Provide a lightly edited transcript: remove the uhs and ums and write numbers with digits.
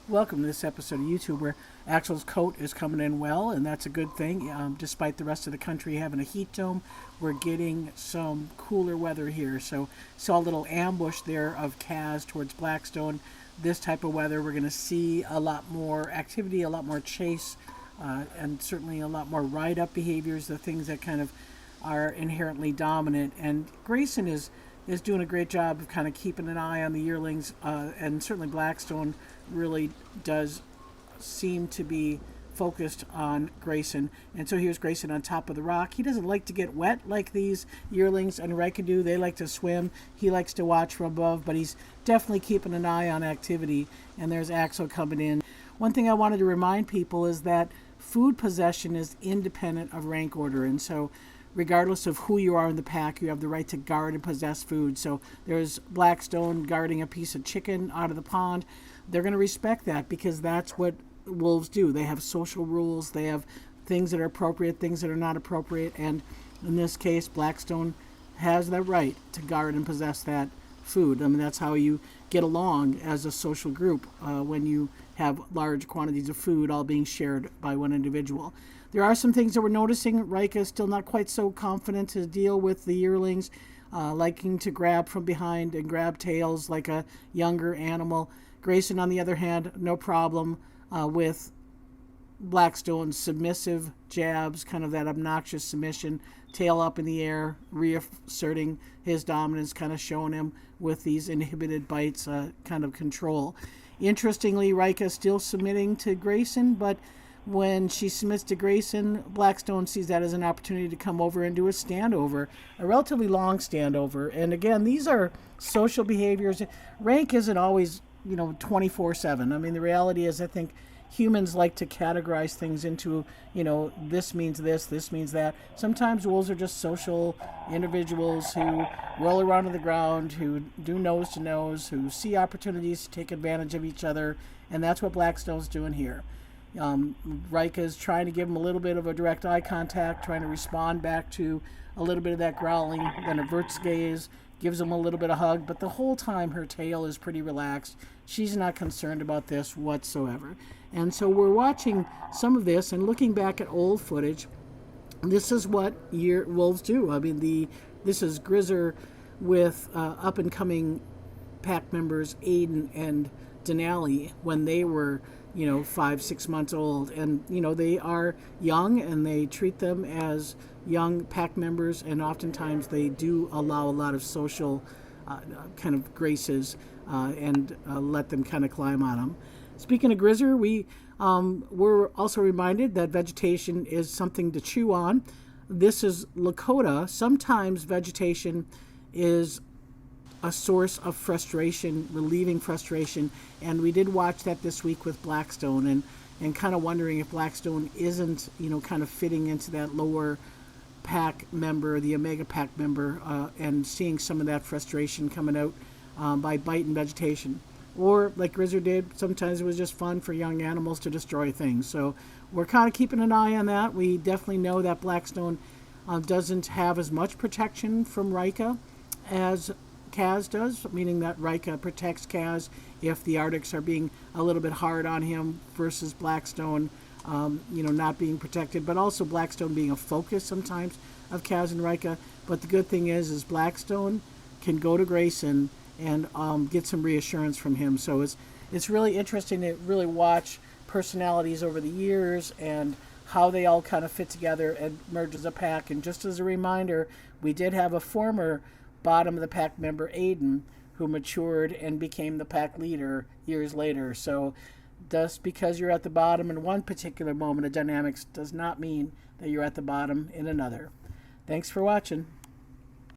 Welcome to this episode of YouTube where Axel's coat is coming in well, and that's a good thing. Despite the rest of the country having a heat dome, we're getting some cooler weather here. So saw a little ambush there of Kaz towards Blackstone. This type of weather, we're going to see a lot more activity, a lot more chase, and certainly a lot more ride-up behaviors, the things that kind of are inherently dominant. And Grayson is doing a great job of kind of keeping an eye on the yearlings, and certainly Blackstone really does seem to be focused on Grayson. And so here's Grayson on top of the rock. He doesn't like to get wet like these yearlings and Rika do. They like to swim. He likes to watch from above, but he's definitely keeping an eye on activity. And there's Axel coming in. One thing I wanted to remind people is that food possession is independent of rank order, and so regardless of who you are in the pack, you have the right to guard and possess food. So there's Blackstone guarding a piece of chicken out of the pond. They're going to respect that because that's what wolves do. They have social rules. They have things that are appropriate, things that are not appropriate. And in this case, Blackstone has the right to guard and possess that food. I mean, that's how you get along as a social group when you have large quantities of food all being shared by one individual. There are some things that we're noticing. Rika is still not quite so confident to deal with the yearlings, liking to grab from behind and grab tails like a younger animal. Grayson, on the other hand, no problem with Blackstone's submissive jabs, kind of that obnoxious submission, tail up in the air, reasserting his dominance, kind of showing him with these inhibited bites, kind of control. Interestingly, Rika still submitting to Grayson, but when she submits to Grayson, Blackstone sees that as an opportunity to come over and do a standover, a relatively long standover. And again, these are social behaviors. Rank isn't always, 24/7. I mean, the reality is I think humans like to categorize things into, this means this means that. Sometimes wolves are just social individuals who roll around on the ground, who do nose to nose, who see opportunities to take advantage of each other, and that's what Blackstone's doing here. Rika is trying to give him a little bit of a direct eye contact, trying to respond back to a little bit of that growling, then averts gaze, gives him a little bit of hug, but the whole time her tail is pretty relaxed. She's not concerned about this whatsoever. And so we're watching some of this and looking back at old footage. This is what wolves do. I mean, this is Grizzer with up-and-coming pack members Aiden and Denali when they were 5-6 months old, and they are young and they treat them as young pack members, and oftentimes they do allow a lot of social kind of graces and let them kind of climb on them. Speaking of Grizzer, we're also reminded that vegetation is something to chew on. This is Lakota. Sometimes vegetation is a source of frustration, relieving frustration, and we did watch that this week with Blackstone, and kind of wondering if Blackstone isn't kind of fitting into that lower pack member, the Omega pack member, and seeing some of that frustration coming out by biting vegetation. Or like Grizzer did, sometimes it was just fun for young animals to destroy things. So we're kind of keeping an eye on that. We definitely know that Blackstone doesn't have as much protection from Rika as Kaz does, meaning that Rika protects Kaz if the Arctics are being a little bit hard on him versus Blackstone, not being protected, but also Blackstone being a focus sometimes of Kaz and Rika. But the good thing is Blackstone can go to Grayson and get some reassurance from him. So it's really interesting to really watch personalities over the years and how they all kind of fit together and merge as a pack. And just as a reminder, we did have a former bottom of the pack member, Aiden, who matured and became the pack leader years later. So just because you're at the bottom in one particular moment of dynamics does not mean that you're at the bottom in another. Thanks for watching.